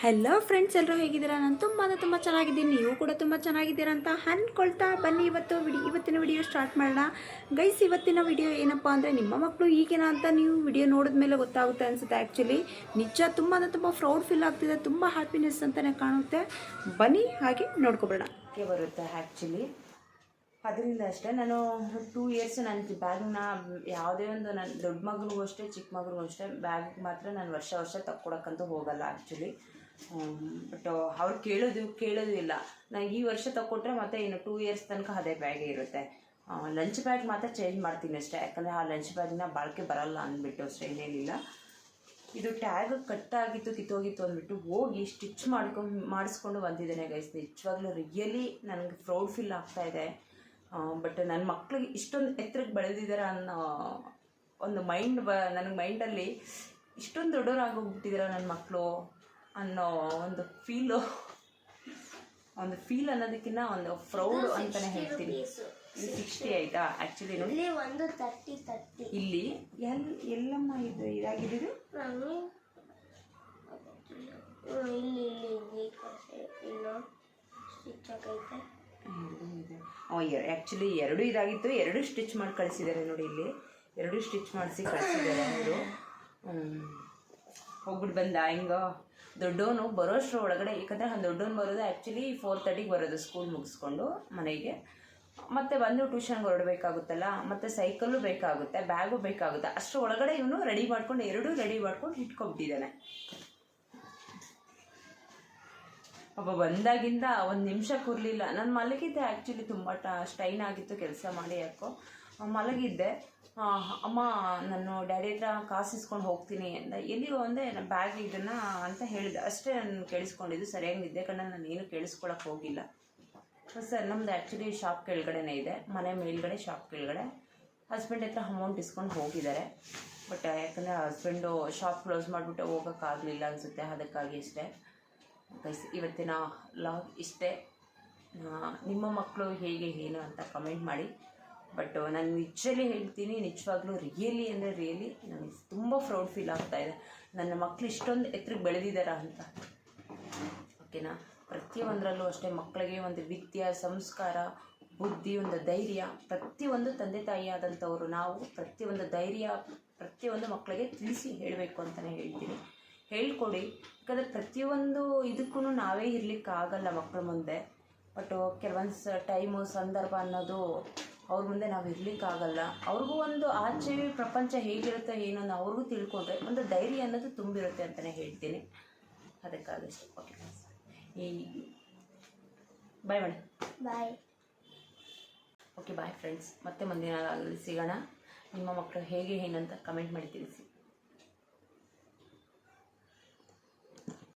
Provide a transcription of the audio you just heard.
Hello friends, ಎಲ್ಲರೂ ಹೇಗಿದ್ದೀರಾ? ನಾನು ತುಂಬ ಚೆನ್ನಾಗಿದ್ದೀನಿ. ನೀವು ಕೂಡ ತುಂಬ ಚೆನ್ನಾಗಿದ್ದೀರಾ ಅಂತ ಅಂದ್ಕೊಳ್ತಾ ಬನ್ನಿ ಇವತ್ತಿನ ವಿಡಿಯೋ ಸ್ಟಾರ್ಟ್ ಮಾಡೋಣ. ಗೈಸ್, ಇವತ್ತಿನ ವಿಡಿಯೋ ಏನಪ್ಪ ಅಂದರೆ, ನಿಮ್ಮ ಮಕ್ಕಳು ಈಗೇನ ಅಂತ ನೀವು ವಿಡಿಯೋ ನೋಡಿದ ಮೇಲೆ ಗೊತ್ತಾಗುತ್ತೆ ಅನಿಸುತ್ತೆ. ಆ್ಯಕ್ಚುಲಿ ನಿಜ ತುಂಬ ಪ್ರೌಡ್ ಫೀಲ್ ಆಗ್ತಿದೆ, ತುಂಬ ಹ್ಯಾಪಿನೆಸ್ ಅಂತಲೇ ಕಾಣುತ್ತೆ. ಬನ್ನಿ ಹಾಗೆ ನೋಡ್ಕೊಬೇಡ ಬರುತ್ತೆ. ಆ್ಯಕ್ಚುಲಿ ಅದರಿಂದ ಅಷ್ಟೇ ನಾನು 2 ಇಯರ್ಸ್ ನನ್ನ ಬ್ಯಾಗ್ನ ಯಾವುದೇ ಒಂದು ನನ್ನ ದೊಡ್ಡ ಮಗಳಿಗೂ ಅಷ್ಟೇ ಚಿಕ್ಕ ಮಗಳಿಗೂ ಅಷ್ಟೇ ಬ್ಯಾಗ್ ಮಾತ್ರ ನಾನು ವರ್ಷ ತಕ್ಕೊಡೋಕ್ಕಂತೂ ಹೋಗಲ್ಲ ಆ್ಯಕ್ಚುಲಿ. ಬಟ್ ಅವ್ರು ಕೇಳೋದು ಇಲ್ಲ. ನಾನು ಈ ವರ್ಷ ತಕ್ಕೊಟ್ರೆ ಮತ್ತೆ ಇನ್ನು 2 ಇಯರ್ಸ್ ತನಕ ಅದೇ ಬ್ಯಾಗೇ ಇರುತ್ತೆ. ಲಂಚ್ ಬ್ಯಾಗ್ ಮಾತ್ರ ಚೇಂಜ್ ಮಾಡ್ತೀನಿ ಅಷ್ಟೇ, ಯಾಕಂದರೆ ಆ ಲಂಚ್ ಬ್ಯಾಗ್ನ ಬಾಳಿಕೆ ಬರಲ್ಲ ಅಂದ್ಬಿಟ್ಟು ಅಷ್ಟೇ, ಏನೇನಿಲ್ಲ. ಇದು ಟ್ಯಾಗ್ ಕಟ್ಟಾಗಿತ್ತು, ಕಿತ್ತೋಗಿತ್ತು ಅಂದ್ಬಿಟ್ಟು ಹೋಗಿ ಸ್ಟಿಚ್ ಮಾಡಿಸ್ಕೊಂಡು ಬಂದಿದ್ದೇನೆ ಗೈಸ್. ನಿಜವಾಗ್ಲೂ ರಿಯಲಿ ನನಗೆ ಪ್ರೌಡ್ ಫೀಲ್ ಆಗ್ತಾಯಿದೆ. ಬಟ್ ನನ್ನ ಮಕ್ಳಿಗೆ ಇಷ್ಟೊಂದು ಎತ್ತರಕ್ಕೆ ಬೆಳೆದಿದ್ದಾರೆ ಅನ್ನೋ ಒಂದು ನನಗೆ ಮೈಂಡಲ್ಲಿ ಇಷ್ಟೊಂದು ದೊಡ್ಡವರಾಗೋಗ್ಬಿಟ್ಟಿದ್ದಾರೆ ನನ್ನ ಮಕ್ಕಳು ಅನ್ನೋ ಒಂದು ಫೀಲ್ ಅನ್ನೋದಕ್ಕಿಂತ ಒಂದು ಪ್ರೌಡ್ ಅಂತಲೇ ಹೇಳ್ತೀನಿ. ಇದು 60 ಆಯಿತಾ? ಆ್ಯಕ್ಚುಲಿ ನೋಡಿ, ಒಂದು 30 ಇಲ್ಲಿ ಎಲ್ಲಮ್ಮ ಇದು ಇದಾಗಿದ್ದು ಆ್ಯಕ್ಚುಲಿ 2 ಇದಾಗಿತ್ತು, 2 ಸ್ಟಿಚ್ ಮಾಡಿ ಕಳಿಸಿದ್ದಾರೆ ನೋಡಿ. ಇಲ್ಲಿ 2 ಸ್ಟಿಚ್ ಮಾಡಿಸಿ ಕಳಿಸಿದ್ದಾರೆ ಅವರು. ಹೋಗ್ಬಿಟ್ಟು ಬಂದ ಹಿಂಗ ದೊಡ್ಡವನು ಬರೋಷ್ಟ್ರ ಒಳಗಡೆ, ಯಾಕಂದರೆ ದೊಡ್ಡವನು ಬರೋದು ಆ್ಯಕ್ಚುಲಿ 4:30ಗೆ ಬರೋದು ಸ್ಕೂಲ್ ಮುಗಿಸ್ಕೊಂಡು ಮನೆಗೆ. ಮತ್ತು ಬಂದು ಟ್ಯೂಷನ್ಗೆ ಹೊರಡಬೇಕಾಗುತ್ತಲ್ಲ, ಮತ್ತು ಸೈಕಲ್ಲು ಬೇಕಾಗುತ್ತೆ, ಬ್ಯಾಗು ಬೇಕಾಗುತ್ತೆ. ಅಷ್ಟರ ಒಳಗಡೆ ಇವನು ರೆಡಿ ಮಾಡ್ಕೊಂಡು 2 ರೆಡಿ ಮಾಡ್ಕೊಂಡು ಇಟ್ಕೊಬಿಟ್ಟಿದ್ದಾನೆ. ಬಂದಾಗಿಂದ ಒಂದು ನಿಮಿಷ ಕೂರಲಿಲ್ಲ. ನಾನು ಮಲಗಿದ್ದೆ ಆ್ಯಕ್ಚುಲಿ, ತುಂಬ ಸ್ಟ್ರೈನ್ ಆಗಿತ್ತು ಕೆಲಸ ಮಾಡಿ, ಯಾಕೋ ಮಲಗಿದ್ದೆ. ಅಮ್ಮ ನಾನು ಡ್ಯಾಡಿ ಹತ್ರ ಕಾಸು ಇಸ್ಕೊಂಡು ಹೋಗ್ತೀನಿ ಅಂತ. ಎಲ್ಲಿಯೋ ಅಂದರೆ ನನ್ನ ಬ್ಯಾಗ್ ಇದನ್ನು ಅಂತ ಹೇಳಿದೆ ಅಷ್ಟೇ. ನಾನು ಕೇಳಿಸ್ಕೊಂಡಿದ್ದು ಸರಿಯಾಗಿ ನಿದ್ದೆ ಕಣ್ಣ, ನಾನು ಏನು ಕೇಳಿಸ್ಕೊಳಕ್ಕೆ ಹೋಗಿಲ್ಲ. ಸರ್, ನಮ್ಮದು ಆ್ಯಕ್ಚುಲಿ ಶಾಪ್ ಕೆಳಗಡೆನೇ ಇದೆ, ಮನೆ ಮೇಲ್ಗಡೆ ಶಾಪ್ ಕೆಳಗಡೆ. ಹಸ್ಬೆಂಡ್ ಹತ್ರ ಅಮೌಂಟ್ ಇಸ್ಕೊಂಡು ಹೋಗಿದ್ದಾರೆ. ಬಟ್ ಯಾಕಂದರೆ ಹಸ್ಬೆಂಡು ಶಾಪ್ ಕ್ಲೋಸ್ ಮಾಡಿಬಿಟ್ಟು ಹೋಗೋಕ್ಕಾಗಲಿಲ್ಲ ಅನಿಸುತ್ತೆ, ಅದಕ್ಕಾಗಿ ಅಷ್ಟೇ. ಗೈಸ್, ಇವತ್ತಿನ ಲಾಗ್ ಇಷ್ಟೇ. ನಿಮ್ಮ ಮಕ್ಕಳು ಹೇಗೆ ಏನು ಅಂತ ಕಮೆಂಟ್ ಮಾಡಿ. ಬಟ್ ನಾನು ನಿಜಲ್ಲಿ ಹೇಳ್ತೀನಿ, ನಿಜವಾಗ್ಲೂ ರಿಯಲಿ ನನಗೆ ತುಂಬ ಪ್ರೌಡ್ ಫೀಲ್ ಆಗ್ತಾಯಿದೆ. ನನ್ನ ಮಕ್ಕಳು ಇಷ್ಟೊಂದು ಎತ್ತರಕ್ಕೆ ಬೆಳೆದಿದ್ದಾರಾ ಅಂತ. ಓಕೆನಾ? ಪ್ರತಿಯೊಂದರಲ್ಲೂ ಅಷ್ಟೇ ಮಕ್ಕಳಿಗೆ ಒಂದು ವಿದ್ಯೆ, ಸಂಸ್ಕಾರ, ಬುದ್ಧಿ, ಒಂದು ಧೈರ್ಯ, ಪ್ರತಿಯೊಂದು ತಂದೆ ತಾಯಿ ಆದಂಥವರು ನಾವು ಪ್ರತಿಯೊಂದು ಧೈರ್ಯ ಪ್ರತಿಯೊಂದು ಮಕ್ಕಳಿಗೆ ತಿಳಿಸಿ ಹೇಳಬೇಕು ಅಂತಲೇ ಹೇಳ್ತೀನಿ. ಹೇಳ್ಕೊಡಿ, ಯಾಕಂದರೆ ಪ್ರತಿಯೊಂದು ಇದಕ್ಕೂ ನಾವೇ ಇರಲಿಕ್ಕಾಗಲ್ಲ ಮಕ್ಕಳ ಮುಂದೆ. ಬಟ್ ಕೆಲವೊಂದು ಟೈಮು ಸಂದರ್ಭ ಅನ್ನೋದು ಅವ್ರ ಮುಂದೆ ನಾವು ಇರಲಿಕ್ಕಾಗಲ್ಲ. ಅವ್ರಿಗೂ ಒಂದು ಆಚೆ ಪ್ರಪಂಚ ಹೇಗಿರುತ್ತೆ ಏನೋ ಅವ್ರಿಗೂ ತಿಳ್ಕೊಂಡ್ರೆ ಒಂದು ಧೈರ್ಯ ಅನ್ನೋದು ತುಂಬಿರುತ್ತೆ ಅಂತಲೇ ಹೇಳ್ತೀನಿ. ಅದಕ್ಕಾಗಷ್ಟೇ. ಓಕೆ, ಬಾಯ್ ಮಾಡಿ. ಬಾಯ್. Okay, bye friends. ಮತ್ತೆ ಮುಂದಿನ ಸಿಗೋಣ. ನಿಮ್ಮ ಮಕ್ಕಳು ಹೇಗೆ ಏನಂತ ಕಮೆಂಟ್ ಮಾಡಿ ತಿಳಿಸಿ.